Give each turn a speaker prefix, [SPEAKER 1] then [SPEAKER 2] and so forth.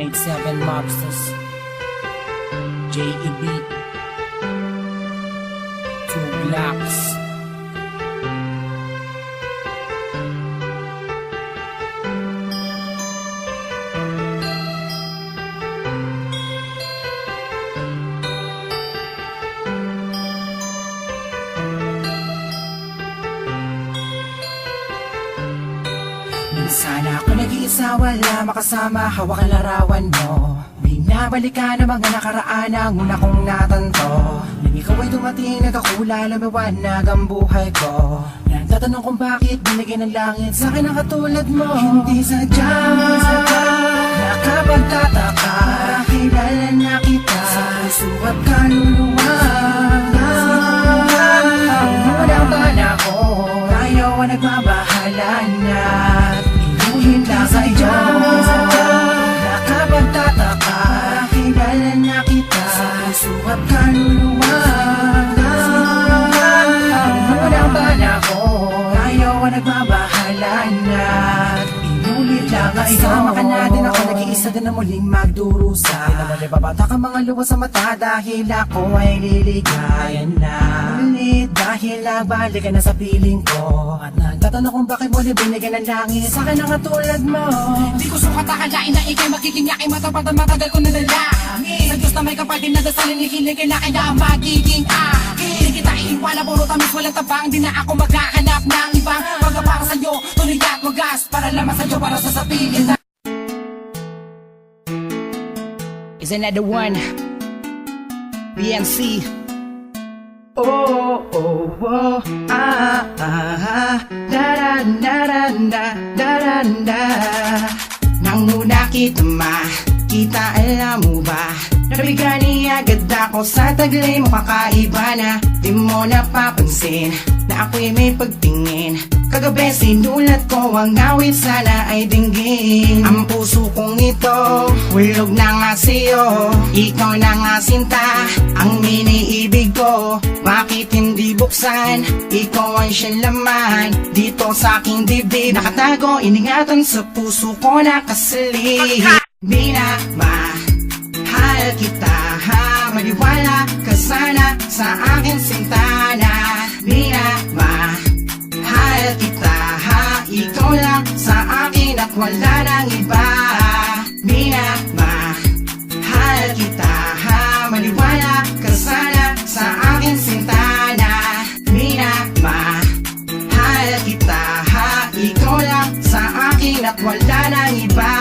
[SPEAKER 1] 187 Mobsters, JEB, 2 Blocks. Minsan ako nag-iisa, wala makasama, hawak ang larawan mo. Binabalikan ang mga nakaraan ang una kong natanto. Nang ikaw ay dumating, nagkakula, lumiwanag ang buhay ko. Nagtatanong kung bakit binigyan ng langit sa akin ang katulad mo. Hindi sadya, nakapagtataka, kilala na kita sa puso at kaluluwa. Walang bala ko, tayo ang nagbabahala na. Inuhin lang sa iyo, nakapagtataka, kilala na kita sa puso at kaluluwa. Walang bala ko, tayo ang nagbabahala na. Inulit lang sa iyo. Isama ka natin, ako nag-iisa din na muling magdurusa. Pinamali babata ka mga luwa sa mata dahil ako ay liligayan na. Ulit dahil nagbalik ka na sa piling ko. At nagtatanong kung bakit mo binigyan ng langit sa akin ang katulad mo.
[SPEAKER 2] Di ko sukat akalain na ikay magiging yakin, matapat at matagal ko nadalangin. Sa Diyos na may kapal din nadasalin, ikilig kailangan na magiging akin. Di kita iiwala, puro tamis, walang tabang. Di na ako maghahanap ng ibang pagkapara sa'yo. Tuloy at wagas, para lamang sa'yo, para sa sabihin na
[SPEAKER 1] Is another one, BNC. Oh, oh, oh, ah, ah, da da da da da da da da.
[SPEAKER 2] nang una kita makita, alam mo ba? Nabigani agad ako sa taglay mo, kakaiba na. Di mo napapansin na ako'y may pagtingin. Kagabi sinulat ko ang awit, sana ay dinggin. Ang puso kong ito, hulog na nga sa'yo. Ikaw na nga sinta, ang iniibig ko. Bakit hindi buksan? Ikaw ang siyang laman dito sa aking dibdib. Nakatago, iningatan sa puso ko nakasali. Minamahal kita, ha? Maniwala ka sana sa akin, sintana. Minamahal kita, ha? Ikaw lang sa akin at wala nang iba. Minamahal kita, ha? Maniwala ka sana sa akin, sintana. Minamahal kita, ha? Ikaw lang sa akin at wala nang iba.